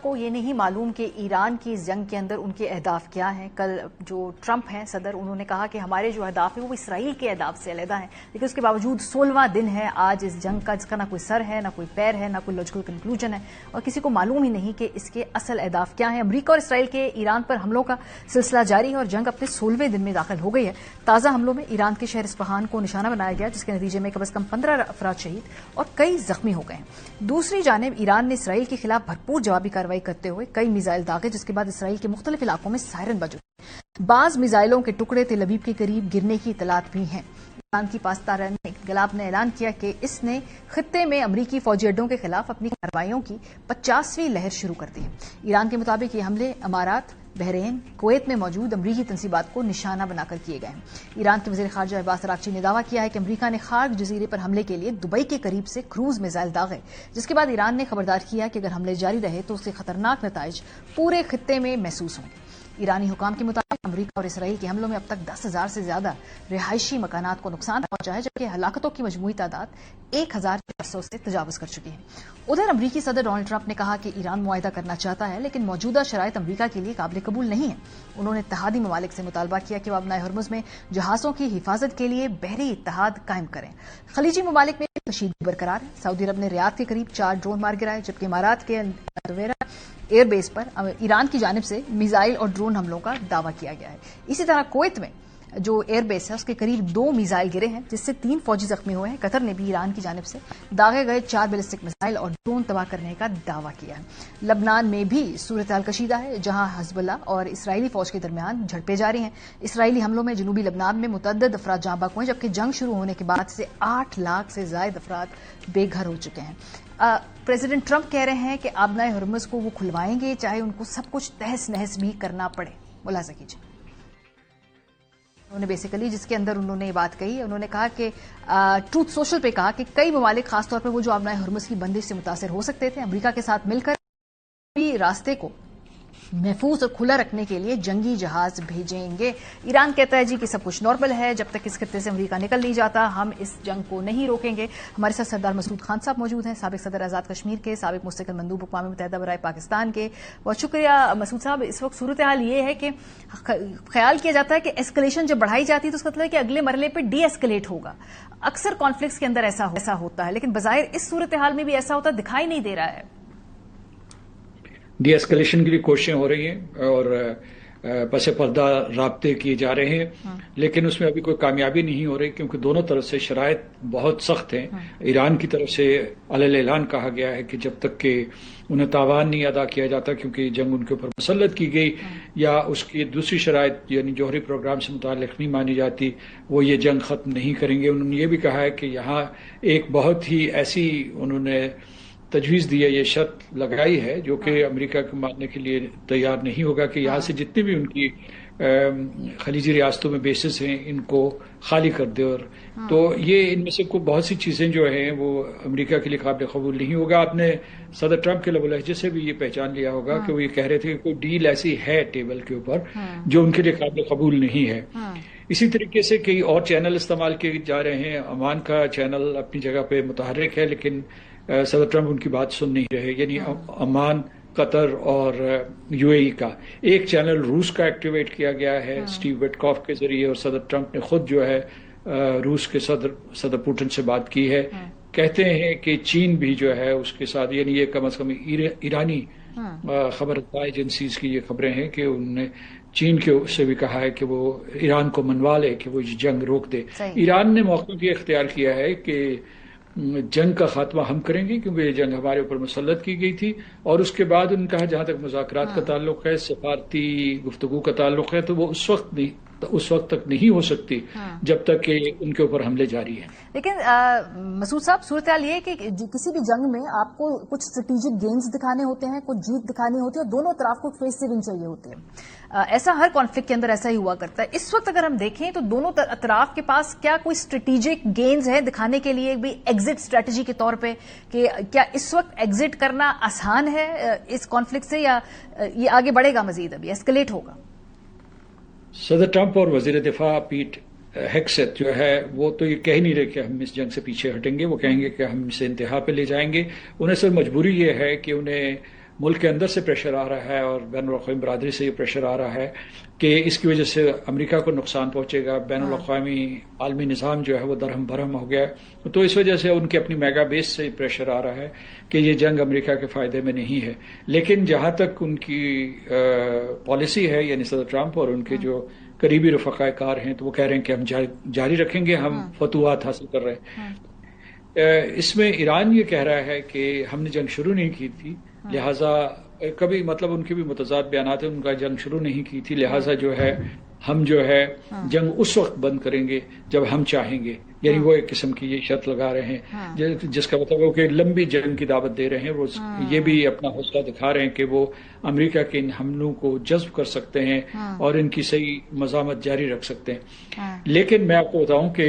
کو یہ نہیں معلوم کہ ایران کی اس جنگ کے اندر ان کے اہداف کیا ہیں. کل جو ٹرمپ ہیں صدر، انہوں نے کہا کہ ہمارے جو اہداف ہیں وہ اسرائیل کے اہداف سے علیحدہ ہیں، لیکن اس کے باوجود 16واں دن ہے آج اس جنگ کا، جس کا نہ کوئی سر ہے، نہ کوئی پیر ہے، نہ کوئی لاجیکل کنکلوژن ہے، اور کسی کو معلوم ہی نہیں کہ اس کے اصل اہداف کیا ہیں. امریکہ اور اسرائیل کے ایران پر حملوں کا سلسلہ جاری ہے اور جنگ اپنے 16ویں دن میں داخل ہو گئی ہے. تازہ حملوں میں ایران کے شہر اصفہان کو نشانہ بنایا گیا، جس کے نتیجے میں کم از کم 15 افراد شہید اور کئی زخمی ہو گئے ہیں. دوسری جانب ایران نے اسرائیل کے خلاف بھرپور جوابی کارروائی کرتے ہوئے کئی میزائل داغے، جس کے بعد اسرائیل کے مختلف علاقوں میں سائرن بج اٹھے. بعض میزائلوں کے ٹکڑے تل ابیب کے قریب گرنے کی اطلاعات بھی ہیں. ایران کی پاسداران انقلاب نے اعلان کیا کہ اس نے خطے میں امریکی فوجی اڈوں کے خلاف اپنی کارروائیوں کی 50ویں لہر شروع کر دی ہے. ایران کے مطابق یہ حملے امارات، بحرین، کویت میں موجود امریکی تنصیبات کو نشانہ بنا کر کیے گئے ہیں. ایران کے وزیر خارجہ عباس اراغچی نے دعویٰ کیا ہے کہ امریکہ نے خارگ جزیرے پر حملے کے لیے دبئی کے قریب سے کروز میزائل داغے، جس کے بعد ایران نے خبردار کیا کہ اگر حملے جاری رہے تو اس کے خطرناک نتائج پورے خطے میں محسوس ہوں گے. ایرانی حکام کے مطابق امریکہ اور اسرائیل کے حملوں میں اب تک 10,000 سے زیادہ رہائشی مکانات کو نقصان پہنچا ہے، جبکہ ہلاکتوں کی مجموعی تعداد 1,400 سے تجاوز کر چکی ہے. ادھر امریکی صدر ڈونلڈ ٹرمپ نے کہا کہ ایران معاہدہ کرنا چاہتا ہے، لیکن موجودہ شرائط امریکہ کے لیے قابل قبول نہیں ہے. انہوں نے اتحادی ممالک سے مطالبہ کیا کہ وہ ابنائے ہرمز میں جہازوں کی حفاظت کے لیے بحری اتحاد قائم کریں. خلیجی ممالک میں کشیدگی برقرار ہے. سعودی عرب نے ریاض کے قریب 4 ڈرون مار گرائے، جبکہ امارات کے الویرا ایئر بیس پر ایران کی جانب سے میزائل اور ڈرون حملوں کا دعویٰ کیا گیا ہے. اسی طرح کویت میں جو ایئر بیس ہے اس کے قریب 2 میزائل گرے ہیں، جس سے 3 فوجی زخمی ہوئے ہیں. قطر نے بھی ایران کی جانب سے داغے گئے 4 بیلسٹک میزائل اور ڈرون تباہ کرنے کا دعویٰ کیا ہے. لبنان میں بھی صورتحال کشیدہ ہے، جہاں حزب اللہ اور اسرائیلی فوج کے درمیان جھڑپیں جاری ہیں. اسرائیلی حملوں میں جنوبی لبنان میں متعدد افراد جاں بحق ہوئے، جبکہ جنگ شروع ہونے کے بعد سے 8 لاکھ سے زائد افراد بے گھر ہو چکے ہیں. پریزیڈنٹ ٹرمپ کہہ رہے ہیں کہ آبنائے ہرمز کو وہ کھلوائیں گے چاہے ان کو سب کچھ تہس نہس بھی کرنا پڑے. ملاحظہ کیجیے. انہوں نے بیسیکلی جس کے اندر انہوں نے یہ بات کہی، انہوں نے کہا کہ ٹروتھ سوشل پہ کہا کہ کئی ممالک خاص طور پہ وہ جو آبنائے ہرمز کی بندش سے متاثر ہو سکتے تھے، امریکہ کے ساتھ مل کر بھی راستے کو محفوظ اور کھلا رکھنے کے لیے جنگی جہاز بھیجیں گے. ایران کہتا ہے جی کہ سب کچھ نارمل ہے، جب تک اس خطے سے امریکہ نکل نہیں جاتا ہم اس جنگ کو نہیں روکیں گے. ہمارے ساتھ سردار مسعود خان صاحب موجود ہیں، سابق صدر آزاد کشمیر کے، سابق مستقل مندوب اقوام متحدہ برائے پاکستان کے. بہت شکریہ مسعود صاحب. اس وقت صورتحال یہ ہے کہ خیال کیا جاتا ہے کہ ایسکلیشن جب بڑھائی جاتی ہے تو اس کا مطلب ہے کہ اگلے مرحلے پہ ڈی ایسکلیٹ ہوگا. اکثر کانفلکٹس کے اندر ایسا ہوتا ہے، لیکن بظاہر اس صورتحال میں بھی ایسا ہوتا دکھائی نہیں دے رہا ہے. ڈی ایسکلیشن کے لیے کوششیں ہو رہی ہیں اور پس پردہ رابطے کیے جا رہے ہیں، لیکن اس میں ابھی کوئی کامیابی نہیں ہو رہی، کیونکہ دونوں طرف سے شرائط بہت سخت ہیں. ایران کی طرف سے علیہ اعلان کہا گیا ہے کہ جب تک کہ انہیں تاوان نہیں ادا کیا جاتا کیونکہ جنگ ان کے اوپر مسلط کی گئی، یا اس کی دوسری شرائط یعنی جوہری پروگرام سے متعلق نہیں مانی جاتی، وہ یہ جنگ ختم نہیں کریں گے. انہوں نے یہ بھی کہا ہے کہ یہاں ایک بہت ہی ایسی انہوں نے تجویز دی ہے، یہ شرط لگائی ہے جو کہ امریکہ کو ماننے کے لیے تیار نہیں ہوگا کہ یہاں سے جتنے بھی ان کی خلیجی ریاستوں میں بیسز ہیں ان کو خالی کر دے. اور تو یہ ان میں سے بہت سی چیزیں جو ہیں وہ امریکہ کے لیے قابل قبول نہیں ہوگا. آپ نے صدر ٹرمپ کے لب و لہجے سے بھی یہ پہچان لیا ہوگا کہ وہ یہ کہہ رہے تھے کہ کوئی ڈیل ایسی ہے ٹیبل کے اوپر جو ان کے لیے قابل قبول نہیں ہے. اسی طریقے سے کئی اور چینل استعمال کیے جا رہے ہیں. عمان کا چینل اپنی جگہ پہ متحرک ہے، لیکن صدر ٹرمپ ان کی بات سن نہیں رہے. یعنی عمان، قطر اور یو اے ای کا ایک چینل روس کا ایکٹیویٹ کیا گیا ہے اسٹیو وٹکاف کے ذریعے، اور صدر ٹرمپ نے خود جو ہے روس کے صدر پوٹن سے بات کی ہے. کہتے ہیں کہ چین بھی جو ہے اس کے ساتھ، یعنی یہ کم از کم ایرانی خبر ایجنسیز کی یہ خبریں ہیں کہ انہوں نے چین کے سے بھی کہا ہے کہ وہ ایران کو منوا لے کہ وہ جنگ روک دے. ایران نے موقع بھی اختیار کیا ہے کہ جنگ کا خاتمہ ہم کریں گے کیونکہ یہ جنگ ہمارے اوپر مسلط کی گئی تھی، اور اس کے بعد ان کا جہاں تک مذاکرات کا تعلق ہے، سفارتی گفتگو کا تعلق ہے، تو وہ اس وقت تک نہیں ہو سکتی جب تک کہ ان کے اوپر حملے جاری ہیں. لیکن مسعود صاحب صورتحال یہ ہے کہ کسی بھی جنگ میں آپ کو کچھ اسٹریٹجک گینز دکھانے ہوتے ہیں، کچھ جیت دکھانی ہوتی ہے، اور دونوں طرف کو فیس سیونگ چاہیے ہوتی ہے. ایسا ہر کانفلکٹ کے اندر ایسا ہی ہوا کرتا ہے. اس وقت اگر ہم دیکھیں تو دونوں اطراف کے پاس کیا کوئی اسٹریٹجک گینز ہے دکھانے کے لیے بھی ایگزٹ اسٹریٹجی کے طور پہ، کہ کیا اس وقت ایگزٹ کرنا آسان ہے اس کانفلکٹ سے، یا یہ آگے بڑھے گا، مزید ابھی ایسکلیٹ ہوگا؟ صدر ٹرمپ اور وزیر دفاع پیٹ ہیگسیت جو ہے وہ تو یہ کہہ نہیں رہے کہ ہم اس جنگ سے پیچھے ہٹیں گے، وہ کہیں گے کہ ہم اسے انتہا پہ لے جائیں گے. انہیں صرف مجبوری یہ ہے کہ انہیں ملک کے اندر سے پریشر آ رہا ہے اور بین الاقوامی برادری سے یہ پریشر آ رہا ہے کہ اس کی وجہ سے امریکہ کو نقصان پہنچے گا، بین الاقوامی عالمی نظام جو ہے وہ درہم برہم ہو گیا ہے، تو اس وجہ سے ان کے اپنی میگا بیس سے پریشر آ رہا ہے کہ یہ جنگ امریکہ کے فائدے میں نہیں ہے۔ لیکن جہاں تک ان کی پالیسی ہے، یعنی صدر ٹرمپ اور ان کے جو قریبی رفقائے کار ہیں، تو وہ کہہ رہے ہیں کہ ہم جاری رکھیں گے، ہم فتوحات حاصل کر رہے ہیں۔ اس میں ایران یہ کہہ رہا ہے کہ ہم نے جنگ شروع نہیں کی تھی، لہٰذا کبھی مطلب ان کے بھی متضاد بیانات ہیں، ان کا جنگ شروع نہیں کی تھی، لہٰذا جو ہے ہم جو ہے جنگ اس وقت بند کریں گے جب ہم چاہیں گے، یعنی وہ ایک قسم کی یہ شرط لگا رہے ہیں جس کا مطلب ہے کہ لمبی جنگ کی دعوت دے رہے ہیں۔ وہ یہ بھی اپنا حوصلہ دکھا رہے ہیں کہ وہ امریکہ کے ان حملوں کو جذب کر سکتے ہیں اور ان کی صحیح مزاحمت جاری رکھ سکتے ہیں۔ لیکن میں آپ کو بتاؤں کہ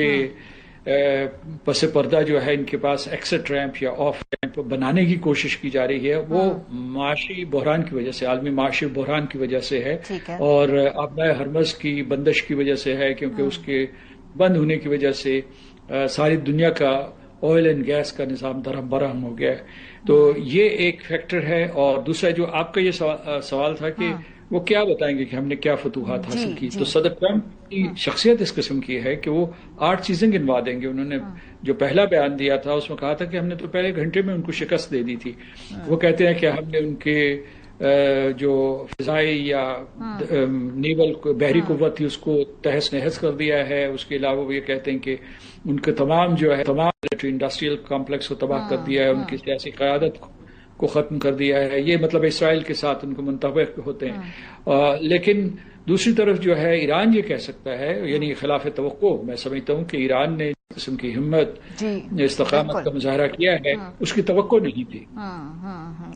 پس پردہ جو ہے ان کے پاس ایکسٹ ریمپ یا آف ریمپ بنانے کی کوشش کی جا رہی ہے، وہ معاشی بحران کی وجہ سے، عالمی معاشی بحران کی وجہ سے ہے اور آبنائے ہرمز کی بندش کی وجہ سے ہے، کیونکہ اس کے بند ہونے کی وجہ سے ساری دنیا کا آئل اینڈ گیس کا نظام درہم برہم ہو گیا ہے۔ تو یہ ایک فیکٹر ہے۔ اور دوسرا جو آپ کا یہ سوال تھا کہ وہ کیا بتائیں گے کہ ہم نے کیا فتوحات حاصل کی، تو صدر ٹرمپ کی شخصیت اس قسم کی ہے کہ وہ 8 چیزیں گنوا دیں گے۔ انہوں نے جو پہلا بیان دیا تھا اس میں کہا تھا کہ ہم نے تو پہلے گھنٹے میں ان کو شکست دے دی تھی۔ وہ کہتے ہیں کہ ہم نے ان کے جو فضائی یا نیول بحری قوت تھی اس کو تہس نہس کر دیا ہے۔ اس کے علاوہ وہ یہ کہتے ہیں کہ ان کے تمام ملٹری انڈسٹریل کمپلیکس کو تباہ کر دیا ہے، ان کی سیاسی قیادت کو ختم کر دیا ہے۔ یہ مطلب اسرائیل کے ساتھ ان کو منطبق ہوتے ہیں۔ لیکن دوسری طرف جو ہے ایران یہ کہہ سکتا ہے، یعنی خلاف توقع میں سمجھتا ہوں کہ ایران نے جس قسم کی ہمت استقامت کا مظاہرہ کیا ہے اس کی توقع نہیں تھی۔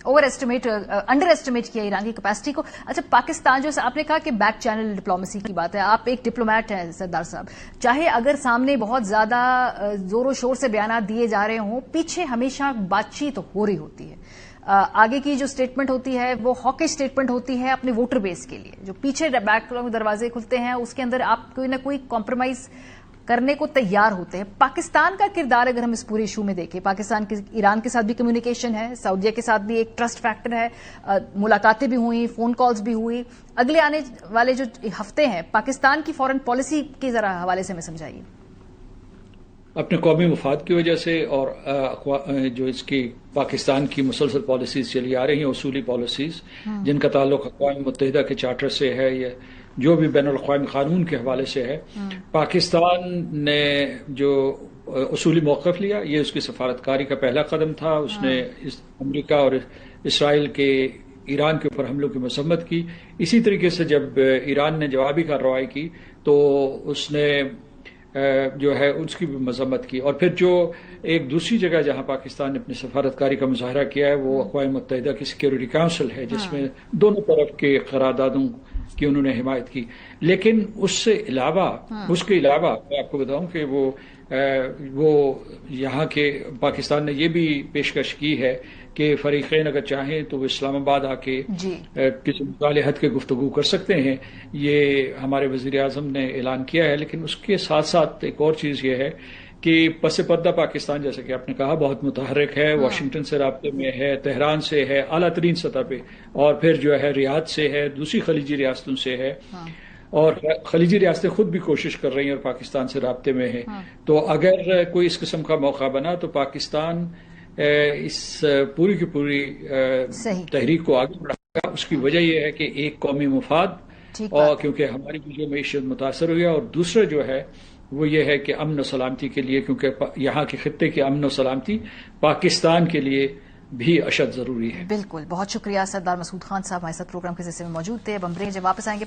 انڈر ایسٹیمیٹ کیا ایران کی کیپیسٹی کو۔ اچھا، پاکستان جو آپ نے کہا کہ بیک چینل ڈپلومیسی کی بات ہے، آپ ایک ڈپلومیٹ ہیں سردار صاحب، چاہے اگر سامنے بہت زیادہ زور و شور سے بیانات دیے جا رہے ہوں، پیچھے ہمیشہ بات چیت ہو رہی ہوتی ہے۔ آگے کی جو سٹیٹمنٹ ہوتی ہے وہ ہاکی سٹیٹمنٹ ہوتی ہے اپنے ووٹر بیس کے لیے، جو پیچھے بیک دروازے کھلتے ہیں اس کے اندر آپ کوئی نہ کوئی کمپرومائز کرنے کو تیار ہوتے ہیں۔ پاکستان کا کردار اگر ہم اس پورے ایشو میں دیکھیں، پاکستان کے ایران کے ساتھ بھی کمیونیکیشن ہے، سعودیہ کے ساتھ بھی ایک ٹرسٹ فیکٹر ہے، ملاقاتیں بھی ہوئی، فون کالز بھی ہوئی، اگلے آنے والے جو ہفتے ہیں پاکستان کی فورن پالیسی کے ذرا حوالے سے ہمیں سمجھائیے۔ اپنے قومی مفاد کی وجہ سے اور جو اس کی پاکستان کی مسلسل پالیسیز چلی آ رہی ہیں، اصولی پالیسیز جن کا تعلق اقوام متحدہ کے چارٹر سے ہے یا جو بھی بین الاقوامی قانون کے حوالے سے ہے، پاکستان نے جو اصولی موقف لیا یہ اس کی سفارتکاری کا پہلا قدم تھا۔ اس نے امریکہ اور اسرائیل کے ایران کے اوپر حملوں کی مذمت کی۔ اسی طریقے سے جب ایران نے جوابی کارروائی کی تو اس نے جو ہے اس کی بھی مذمت کی۔ اور پھر جو ایک دوسری جگہ جہاں پاکستان نے اپنی سفارتکاری کا مظاہرہ کیا ہے وہ اقوام متحدہ کی سیکیورٹی کونسل ہے، جس میں دونوں طرف کے قراردادوں کی انہوں نے حمایت کی۔ لیکن اس کے علاوہ میں آپ کو بتاؤں کہ وہ یہاں کے پاکستان نے یہ بھی پیشکش کی ہے کہ فریقین اگر چاہیں تو وہ اسلام آباد آ کے کسی مصالحت کے گفتگو کر سکتے ہیں، یہ ہمارے وزیر اعظم نے اعلان کیا ہے۔ لیکن اس کے ساتھ ساتھ ایک اور چیز یہ ہے کہ پس پردہ پاکستان جیسا کہ آپ نے کہا بہت متحرک ہے، واشنگٹن سے رابطے میں ہے، تہران سے ہے اعلیٰ ترین سطح پہ، اور پھر جو ہے ریاض سے ہے، دوسری خلیجی ریاستوں سے ہے، اور خلیجی ریاستیں خود بھی کوشش کر رہی ہیں اور پاکستان سے رابطے میں ہیں۔ تو اگر کوئی اس قسم کا موقع بنا تو پاکستان اس پوری کی پوری تحریک کو آگے بڑھائے گا۔ اس کی وجہ یہ ہے کہ ایک قومی مفاد، اور کیونکہ ہماری بھی جو معیشت متاثر ہوئی ہے، اور دوسرا جو ہے وہ یہ ہے کہ امن و سلامتی کے لیے، کیونکہ یہاں کے خطے کی امن و سلامتی پاکستان کے لیے بھی اشد ضروری ہے۔ بالکل، بہت شکریہ سردار مسعود خان صاحب ہمارے ساتھ پروگرام کے سلسلے میں موجود تھے۔ اب ہم جب واپس آئیں گے